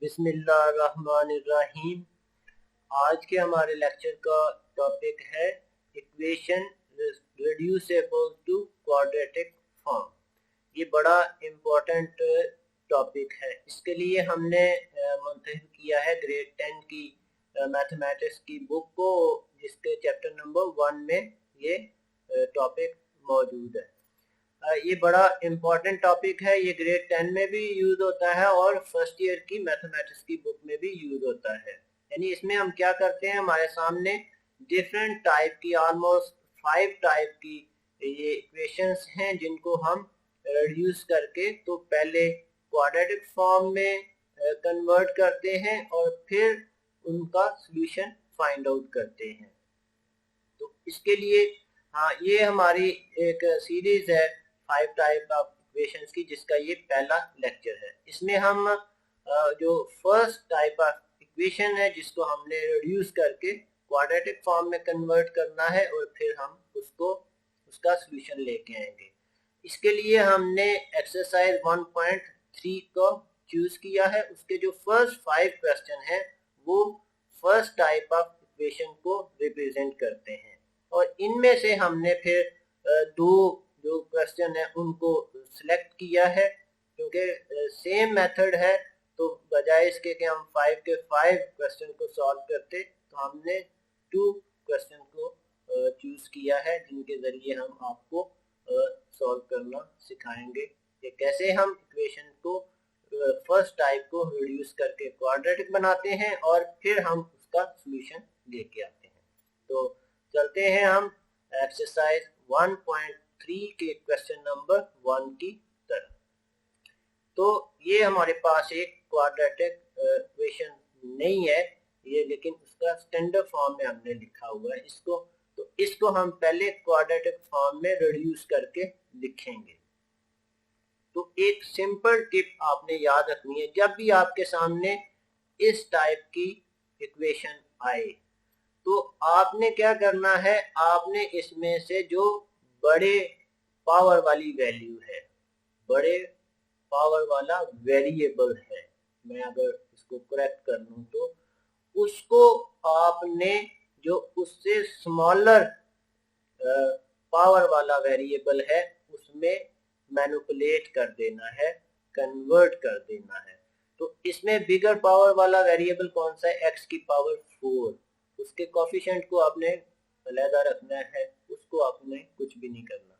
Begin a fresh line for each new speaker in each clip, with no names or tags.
बिस्मिल्लाहिर्रहमानिर्रहीम। आज के हमारे लेक्चर का टॉपिक है equation reducible to quadratic form. ये बड़ा इम्पोर्टेंट टॉपिक है। इसके लिए हमने मुंतखब किया है ग्रेड 10 की मैथमेटिक्स की बुक को, जिसके चैप्टर नंबर 1 में ये टॉपिक मौजूद है। ये बड़ा इम्पोर्टेंट टॉपिक है। ये ग्रेड 10 में भी यूज होता है और फर्स्ट ईयर की मैथमेटिक्स की बुक में भी यूज होता है। यानी इसमें हम क्या करते हैं, हमारे सामने डिफरेंट टाइप की ऑलमोस्ट 5 टाइप की ये इक्वेशंस हैं जिनको हम रिड्यूस करके तो पहले क्वाड्रेटिक फॉर्म में कन्वर्ट करते हैं और फिर उनका सॉल्यूशन फाइंड आउट करते हैं। तो इसके लिए ये हमारी एक सीरीज है 5 टाइप ऑफ इक्वेशंस की, जिसका ये पहला लेक्चर है। इसमें हम जो फर्स्ट टाइप ऑफ इक्वेशन है जिसको हमने रिड्यूस करके क्वाड्रेटिक फॉर्म में कन्वर्ट करना है और फिर हम उसका सॉल्यूशन लेके आएंगे। इसके लिए हमने एक्सरसाइज 1.3 को चूज किया है। उसके जो फर्स्ट 5 क्वेश्चन है वो फर्स्ट टाइप ऑफ इक्वेशन को रिप्रेजेंट करते हैं और इनमें से हमने फिर दो जो क्वेश्चन है उनको सिलेक्ट किया है, क्योंकि सेम मेथड है। तो बजाय इसके कि हम 5 के 5 क्वेश्चन को सॉल्व करते, तो हमने 2 क्वेश्चन को चूज किया है जिनके जरिए हम आपको सॉल्व करना सिखाएंगे कि कैसे हम इक्वेशन को फर्स्ट टाइप को रिड्यूस करके क्वाड्रेटिक बनाते हैं और फिर हम उसका सॉल्यूशन लेके आते हैं। तो चलते हैं हम एक्सरसाइज 1.3 के क्वेश्चन नंबर 1 की तरफ। तो ये हमारे पास एक क्वाड्रेटिक इक्वेशन नहीं है ये, लेकिन उसका स्टैंडर्ड फॉर्म में हमने लिखा हुआ है इसको। तो इसको हम पहले क्वाड्रेटिक फॉर्म में रिड्यूस करके लिखेंगे। तो एक सिंपल टिप आपने याद रखनी है, जब भी आपके सामने इस टाइप की इक्वेशन आए तो आपने क्या करना है, आपने इसमें से जो बड़े पावर वाली वैल्यू है, बड़े पावर वाला वेरिएबल है, मैं अगर इसको करेक्ट कर लूं तो उसको आपने जो उससे स्मॉलर पावर वाला वेरिएबल है उसमें मैनिपुलेट कर देना है, कन्वर्ट कर देना है। तो इसमें बिगर पावर वाला वेरिएबल कौन सा है, x की पावर 4। उसके कोफिशिएंट को आपने अलग रखना है, उसको आपने कुछ भी नहीं करना।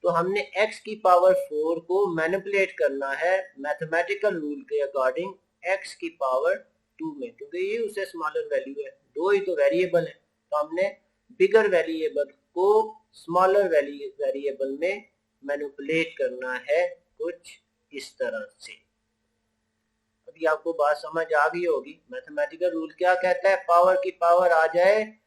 तो हमने x की पावर 4 को मैनिपुलेट करना है मैथमेटिकल रूल के अकॉर्डिंग x की पावर 2 में, क्योंकि ये उससे स्मॉलर वैल्यू है, दो ही तो वेरिएबल है। तो हमने बिगर वेरिएबल को स्मॉलर वेरिएबल में मैनिपुलेट करना है कुछ इस तरह से। अभी आपको बात समझ आ गई होगी। मैथमेटिकल रूल क्या कहता है, पावर की पावर आ जाए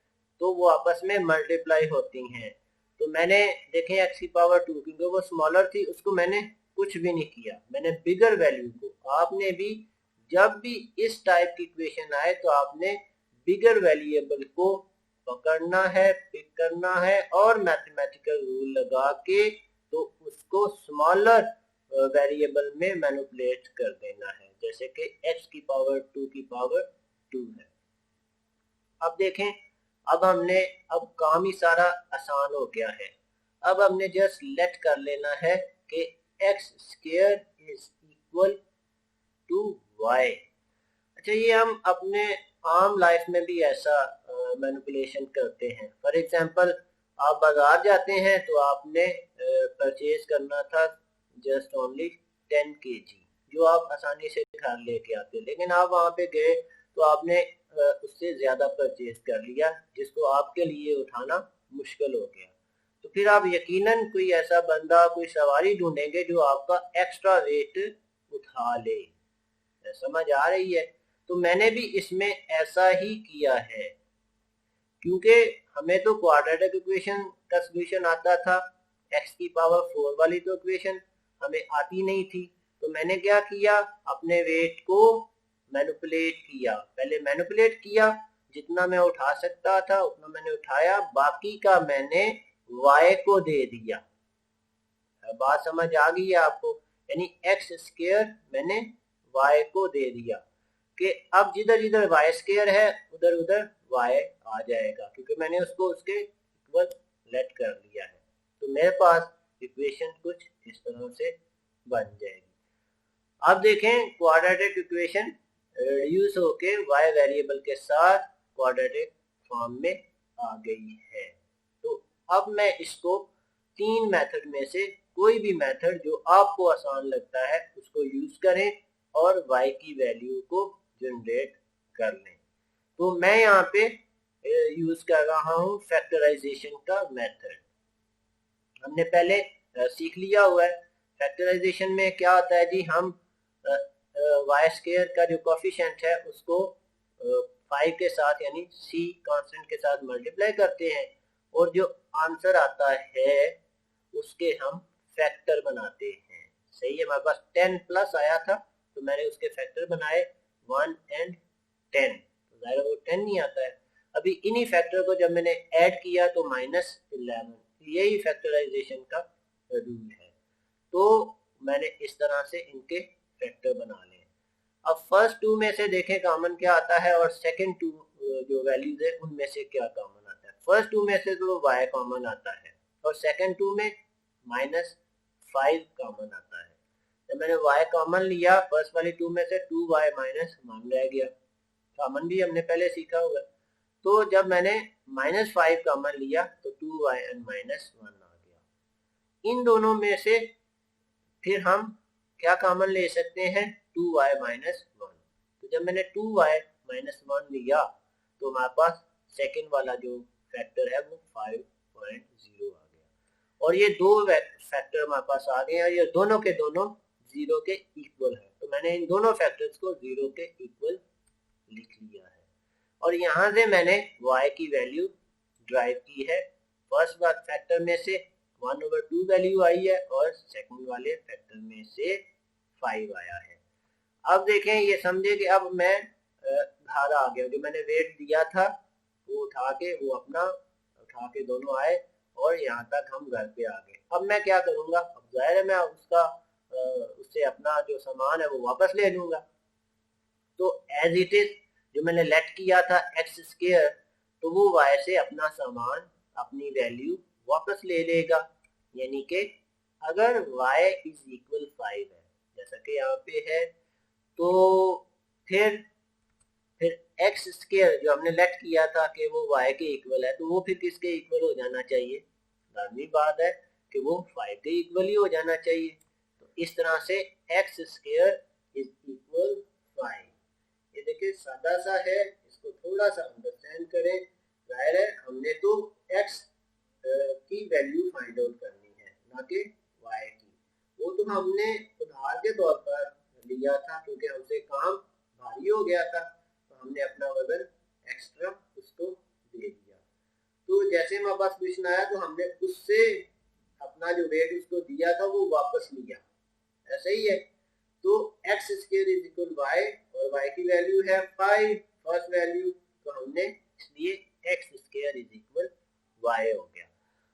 तो वो आपस में मल्टीप्लाई होती हैं। तो मैंने देखें x की पावर 2, क्योंकि वो स्मॉलर थी, उसको मैंने कुछ भी नहीं किया, मैंने बिगर वैल्यू को। आपने भी जब भी इस टाइप की इक्वेशन आए तो आपने बिगर वेरिएबल को पकड़ना है, पिक करना है और मैथमेटिकल रूल लगा के तो उसको स्मॉलर वेरिएबल में मैनिपुलेट कर देना है, जैसे कि x की पावर 2 की पावर 2 है। अब देखें, अब काम ही सारा आसान हो गया है। अब हमने जस्ट लेट कर लेना है कि x square is equal to y। अच्छा, ये हम अपने आम लाइफ में भी ऐसा मैनिपुलेशन करते हैं। फॉर एग्जांपल, आप बाजार जाते हैं तो आपने परचेज करना था जस्ट ओनली 10 kg, जो आप आसानी से घर लेके आते, लेकिन आप वहाँ पे गए तो आपने उससे ज़्यादा परचेज कर लिया, जिसको आपके लिए उठाना मुश्किल हो गया। तो फिर आप यकीनन कोई ऐसा बंदा, कोई सवारी ढूंढेंगे जो आपका एक्स्ट्रा वेट उठा ले। समझ आ रही है? तो मैंने भी इसमें ऐसा ही किया है, क्योंकि हमें तो क्वाड्रेटिक इक्वेशन का सॉल्यूशन आता था, x की पावर 4 वाली तो इक्वेशन हमें आती नहीं थी। तो मैंने क्या किया, अपने वेट को मैनिपुलेट किया। पहले मैनिपुलेट किया, जितना मैं उठा सकता था उतना मैंने उठाया, बाकी का मैंने y को दे दिया। बात समझ आ गई है आपको? यानी x स्क्वायर मैंने y को दे दिया। कि अब जिधर जिधर वाई स्क्वायर है उधर उधर वाई आ जाएगा, क्योंकि मैंने उसको उसके इक्वल लेट कर लिया है। तो मेरे पास इक्वेशन कुछ इस तरह से बन जाएगी। अब देखें क्वाड्रेटिक इक्वेशन रिड्यूस होके वाई वेरिएबल के साथ क्वाड्रेटिक फॉर्म में आ गई है। तो अब मैं इसको तीन मेथड में से कोई भी मेथड जो आपको आसान लगता है उसको यूज करें और y की वैल्यू को जनरेट कर लें। तो मैं यहाँ पे यूज कर रहा हूँ फैक्टराइजेशन का मेथड। हमने पहले सीख लिया हुआ है। फैक्टराइजेशन में क्या होता है जी, हम वाई स्क्वायर का जो कोफिशिएंट है उसको 5 के साथ यानी c कांस्टेंट के साथ मल्टीप्लाई करते हैं और जो आंसर आता है उसके हम फैक्टर बनाते हैं। सही है, हमारे पास 10 प्लस आया था तो मैंने उसके फैक्टर बनाए 1 and 10। तो ज़ाहिर वो 10 नहीं आता है। अभी इन्हीं फैक्टर को जब मैंने ऐड किया तो -11, यही फैक्टराइजेशन का रूल है। तो मैंने इस तरह से इनके फैक्टर बना लिए। अब फर्स्ट टू में से देखें कॉमन क्या आता है और सेकंड टू जो वैल्यूज है उनमें से क्या कॉमन आता है। फर्स्ट टू में से तो y कॉमन आता है और सेकंड टू में -5 कॉमन आता है। तो मैंने y कॉमन लिया, फर्स्ट वाली टू में से 2y -1 रह गया, कॉमन भी हमने पहले सीखा हुआ। तो जब मैंने -5 कॉमन लिया तो 2y and -1 आ गया। इन दोनों में से फिर हम क्या कॉमन ले सकते हैं, 2y -1। तो जब मैंने 2y -1 लिया तो हमारे पास सेकंड वाला जो फैक्टर है वो 5.0 आ गया और ये दो फैक्टर हमारे पास आ गए और ये दोनों के दोनों 0 के इक्वल है। तो मैंने इन दोनों फैक्टर्स को 0 के इक्वल लिख लिया है और यहाँ से मैंने y की वैल्यू ड्राइव की है। फर्स्ट फैक्टर में से 1/2 वैल्यू आई है और सेकंड वाले फैक्टर में से 5 आया है। अब देखें, ये समझे कि अब मैं घर आ गया, जो मैंने वेट दिया था वो उठा के दोनों आए और यहाँ तक हम घर पे आ गए। अब मैं क्या करूँगा, अब जाहिर है मैं उससे अपना जो सामान है वो वापस ले लूँगा। तो एज इट इज जो मैंने लेट किया था x², तो वो y से अपना सामान अपनी वैल्यू वापस ले लेगा। यानी कि अगर y इज इक्वल 5 है जैसा कि यहाँ पे है, तो फिर x² जो हमने लेट किया था कि वो y के इक्वल है, तो वो फिर किसके इक्वल हो जाना चाहिए, लाजमी बात है कि वो 5 के इक्वल ही हो जाना चाहिए। तो इस तरह से x² इज इक्वल 5। ये देखिए सादा सा है, इसको थोड़ा सा अंडरस्टैंड करें। जाहिर है हमने तो x की वैल्यू फाइंड आउट करनी है, ना कि y की। वो तो हमने उदाहरण के तौर पर लिया था क्योंकि हमसे काम भारी हो गया था, तो हमने अपना वजन एक्स्ट्रा उसको दे दिया। तो जैसे हमारे पास क्वेश्चन आया तो हमने उससे अपना जो वेट उसको दिया था वो वापस लिया, ऐसा ही है। तो x² इज इक्वल y और y की वैल्यू है 5 फर्स्ट वैल्यू, तो हमने इसलिए x² इज इक्वल y हो गया।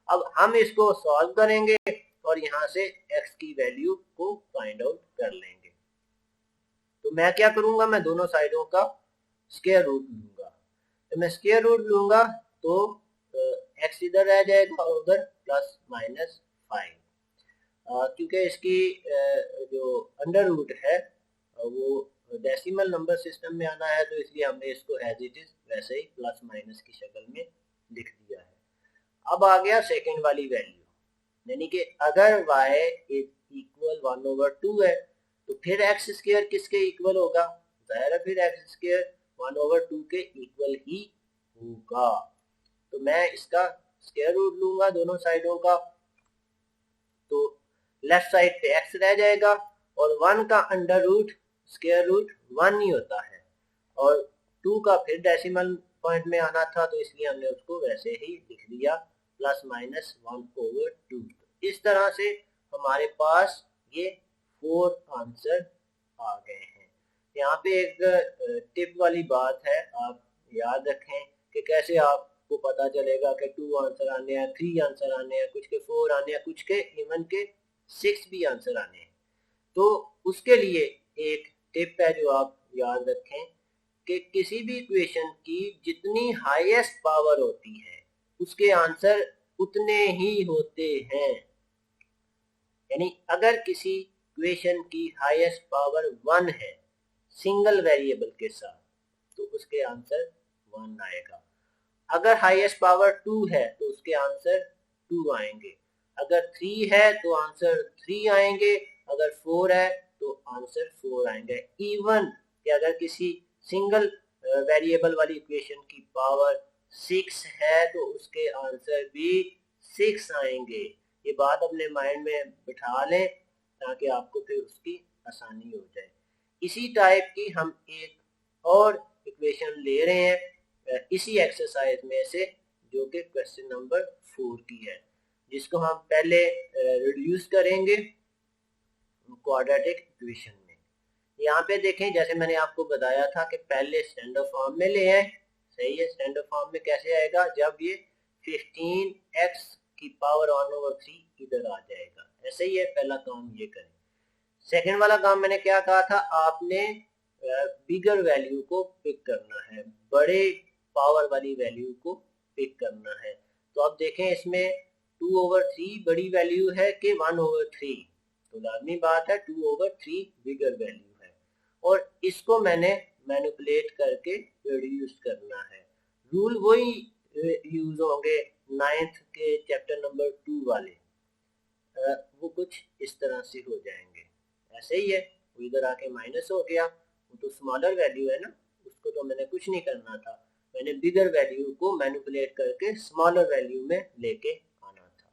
अब हम इसको सॉल्व करेंगे और यहाँ से x की वैल्यू को फाइंड आउट कर लेंगे। तो मैं क्या करूंगा, मैं दोनों साइडों का स्क्वायर रूट लूंगा। तो मैं स्क्वायर रूट लूंगा तो x इधर रह जाएगा और उधर +-5, क्योंकि इसकी जो अंडर रूट है वो डेसिमल नंबर सिस्टम में आना है, तो इसलिए हमने इसको एज इट इज वैसे ही प्लस की शक्ल में लिख दिया है। अब आ गया सेकंड वाली वैल्यू, यानी कि अगर y इज इक्वल 1/2 है तो फिर x² किसके इक्वल होगा, जाहिर है फिर x² 1/2 के इक्वल ही होगा। तो मैं इसका स्क्वायर रूट लूंगा दोनों साइडों का, तो लेफ्ट साइड पे x रह जाएगा और 1 का अंडर रूट स्क्वायर रूट 1 ही होता है और 2 का फिर डेसिमल पॉइंट में आना था, तो इसलिए हमने उसको वैसे ही लिख दिया +-1/2। इस तरह से हमारे पास ये 4 आंसर आ गए हैं। यहाँ पे एक टिप वाली बात है, आप याद रखें कि कैसे आपको पता चलेगा कि 2 आंसर आने हैं, 3 आंसर आने हैं, कुछ के 4 आने हैं, कुछ के इवन के 6 भी आंसर आने हैं। तो उसके लिए एक टिप है जो आप याद रखें कि किसी भी इक्वेशन की जितनी हाईएस्ट पावर होती है उसके आंसर उतने ही होते हैं। यानी अगर किसी इक्वेशन की हाईएस्ट पावर 1 है सिंगल वेरिएबल के साथ तो उसके आंसर 1 आएगा। अगर हाईएस्ट पावर 2 है तो उसके आंसर 2 आएंगे। अगर 3 है तो आंसर 3 आएंगे। अगर 4 है तो आंसर 4 आएंगे। इवन कि अगर किसी सिंगल वेरिएबल वाली इक्वेशन की पावर 6 है तो उसके आंसर भी 6 आएंगे। ये बात अपने माइंड में बिठा लें ताकि आपको फिर उसकी आसानी हो जाए। इसी टाइप की हम एक और इक्वेशन ले रहे हैं इसी एक्सरसाइज में से, जो कि क्वेश्चन नंबर 4 की है, जिसको हम पहले रिड्यूस करेंगे क्वाड्रेटिक इक्वेशन में। यहाँ पे देखें, जैसे मैंने आपको बताया था कि पहले स्टैंडर्ड फॉर्म में ले आए। सही है, स्टैंडर्ड फॉर्म में कैसे आएगा? जब ये 15x की पावर 1/3 इधर आ जाएगा। ऐसे ही है, पहला काम ये करें। सेकंड वाला काम मैंने क्या कहा था, आपने बिगर वैल्यू को पिक करना है, बड़े पावर वाली वैल्यू को पिक करना है। तो अब देखें इसमें 2/3 बड़ी वैल्यू है कि 1/3, तो लाजमी बात है 2/3 बिगर वैल्यू है, और इसको मैंने मैनिपुलेट करके रिड्यूस करना है। रूल वही यूज होंगे 9th के चैप्टर नंबर 2 वाले, वो कुछ इस तरह से हो जाएंगे। ऐसे ही है, वो इधर आके माइनस हो गया, वो तो स्मॉलर वैल्यू है ना, उसको तो मैंने कुछ नहीं करना था, मैंने बिगर वैल्यू को मैनिपुलेट करके स्मॉलर वैल्यू में लेके आना था।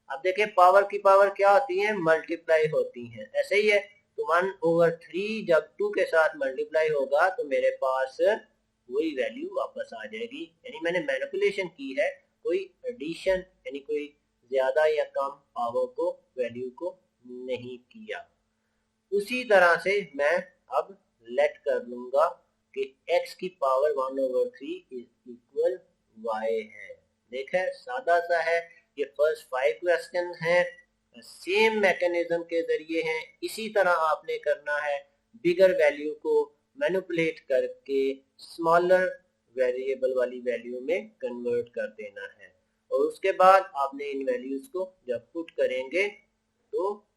अब देखें पावर की पावर क्या होती है, मल्टीप्लाई होती है। ऐसे ही है, तो 1/3 जब 2 के साथ मल्टीप्लाई होगा तो मेरे पास वही वैल्यू वापस आ जाएगी। यानी मैंने मैनिपुलेशन की है, कोई एडिशन यानी कोई ज्यादा या कम पावर को वैल्यू को नहीं किया। उसी तरह से मैं अब लेट कर लूंगा कि x की पावर 1/3 इज इक्वल y है। देखें सादा सा है, ये फर्स्ट 5 क्वेश्चन हैं, सेम मैकेनिज्म के जरिए हैं। इसी तरह आपने करना है, बिगर वैल्यू को मैनिपुलेट करके स्मॉलर वेरिएबल वाली वैल्यू में कन्वर्ट कर देना है, और उसके बाद आपने इन वैल्यूज को जब पुट करेंगे तो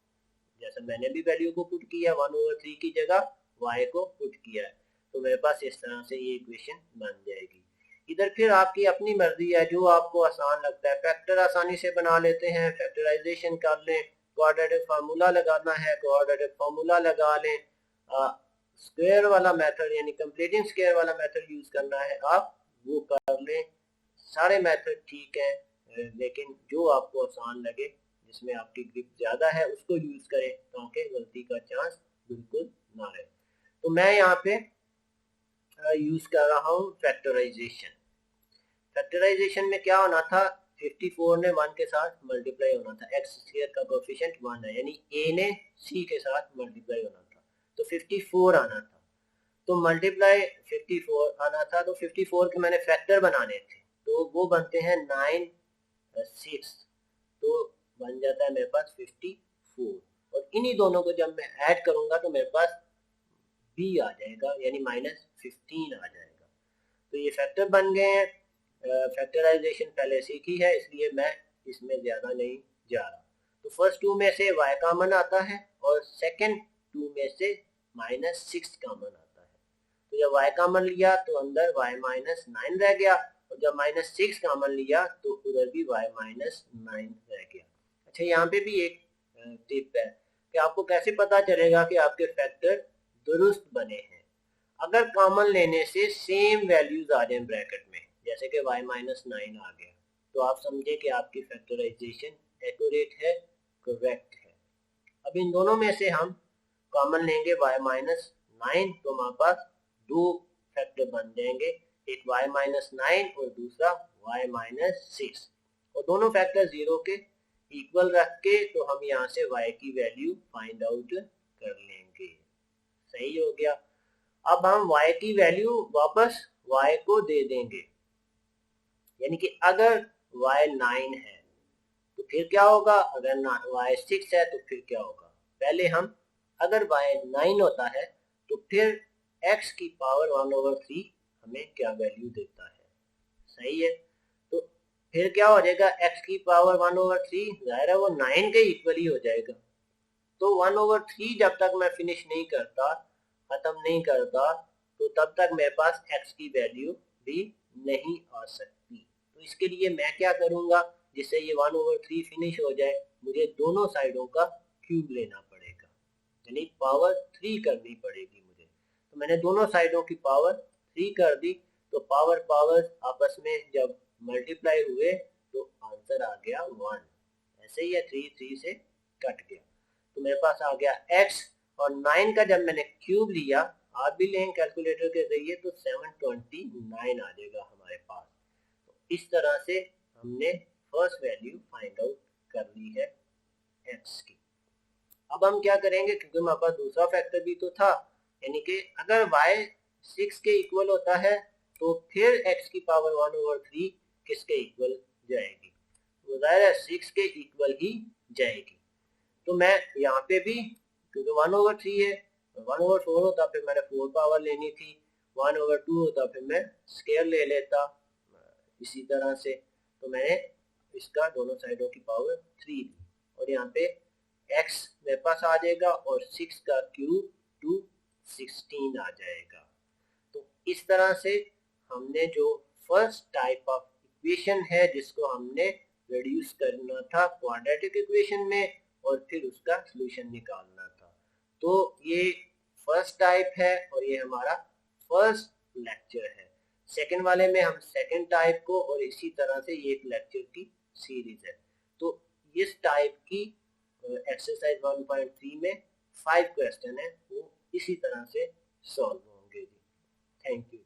जैसे मैंने भी वैल्यू को पुट किया 1/3 की जगह y को पुट किया है, तो मेरे पास इस तरह से ये इक्वेशन बन जाएगी। इधर फिर आपकी अपनी मर्जी है, जो आपको आसान लगता है। फैक्टर आसानी से बना लेते हैं, फैक्टराइजेशन कर लें, क्वाड्रेटिक फार्मूला लगाना है क्वाड्रेटिक फार्मूला लगा लें, स्क्वायर वाला मेथड यानी कंप्लीटिंग स्क्वायर वाला मेथड यूज करना है आप वो कर लें। सारे मेथड ठीक है, लेकिन जो आपको आसान लगे, जिसमें आपकी ग्रिप ज्यादा है, उसको यूज करें ताकि गलती का चांस बिल्कुल ना रहे। तो मैं यहाँ पे यूज कर रहा हूँ फैक्टराइजेशन। फैक्टराइजेशन में क्या होना था, 54 ने 1 के साथ मल्टीप्लाई होना था, एक्स स्क्वायर का कोएफिशिएंट 1 है, यानी a ने c के साथ मल्टीप्लाई होना था, तो 54 आना था। तो मल्टीप्लाई 54 आना था, तो 54 के मैंने फैक्टर बनाने थे, तो वो बनते हैं 9 6, तो बन जाता है मेरे पास 54, और इन्हीं दोनों को जब मैं ऐड करूंगा तो मेरे पास b आ जाएगा, यानी -15 आ जाएगा। तो ये फैक्टर बन गए हैं। फैक्टराइजेशन पहले सीखी है, इसलिए मैं इसमें ज्यादा नहीं जा रहा। तो फर्स्ट 2 में से y कॉमन आता है और सेकंड 2 में से -6 कॉमन आता है। तो जब y कॉमन लिया तो अंदर y -9 रह गया, और जब -6 कॉमन लिया तो उधर भी y -9 रह गया। अच्छा, यहाँ पे भी एक टिप है कि आपको कैसे पता चलेगा कि आपके फैक्टर दुरुस्त बने हैं। अगर कॉमन लेने से सेम वैल्यूज आ जाए ब्रैकेट में, जैसे कि y -9 आ गया, तो आप समझे कि आपकी फैक्टराइजेशन एक्यूरेट है, करेक्ट है। अब इन दोनों में से हम कॉमन लेंगे y -9, तो हमारे पास दो फैक्टर बन जाएंगे, एक y -9 और दूसरा y -6, और दोनों फैक्टर 0 के इक्वल रख के तो हम यहाँ से y की वैल्यू फाइंड आउट कर लेंगे। सही हो गया। अब हम y की वैल्यू वापस y को दे देंगे, यानी कि अगर y 9 है तो फिर क्या होगा, अगर y 6 है तो फिर क्या होगा। पहले हम, अगर y 9 होता है तो फिर x की पावर 1/3 हमें क्या वैल्यू देता है, सही है। तो फिर क्या हो जाएगा, x की पावर 1/3 जाहिर है वो 9 के इक्वल ही हो जाएगा। तो 1/3 जब तक मैं फिनिश नहीं करता, खत्म नहीं करता, तो तब तक मेरे पास x की वैल्यू भी नहीं आ सकती। तो इसके लिए मैं क्या करूंगा, जिससे ये 1/3 फिनिश हो जाए, मुझे दोनों साइडों का क्यूब लेना पड़ेगा, यानी पावर 3 करनी पड़ेगी मुझे। तो मैंने दोनों साइडों की पावर 3 कर दी, तो पावर पावर आपस में जब मल्टीप्लाई हुए तो आंसर आ गया 1। ऐसे ही है, 3 से कट गया, तो मेरे पास आ गया x। और 9 का जब मैंने क्यूब लिया, आप भी लें कैलकुलेटर के जरिए, तो 729 आ जाएगा हमारे पास। तो इस तरह से हमने फर्स्ट वैल्यू फाइंड आउट कर ली है x की। अब हम क्या करेंगे, क्योंकि हमारे पास दूसरा फैक्टर भी तो था, यानी कि अगर y 6 के इक्वल होता है तो फिर x की पावर 1/3 किसके इक्वल जाएगी, तो जाहिर है 6 के इक्वल ही जाएगी। तो मैं यहाँ पे भी, क्योंकि 1/3 है, 1/4 होता फिर मैंने 4 पावर लेनी थी, 1/2 होता फिर मैं स्केयर ले लेता इसी तरह से। तो मैंने इसका दोनों साइडों की पावर 3 ली, और यहाँ पे x मेरे पास आ जाएगा और 6 का क्यूब 216 आ जाएगा। तो इस तरह से हमने जो फर्स्ट टाइप ऑफ इक्वेशन है जिसको हमने रिड्यूस करना था क्वाड्रेटिक इक्वेशन में और फिर उसका सॉल्यूशन निकालना था, तो ये फर्स्ट टाइप है और ये हमारा फर्स्ट लेक्चर है। सेकंड वाले में हम सेकंड टाइप को, और इसी तरह से ये एक लेक्चर की सीरीज है। तो इस टाइप की एक्सरसाइज 1.3 में 5 क्वेश्चन है, वो इसी तरह से सॉल्व होंगे जी। Thank you.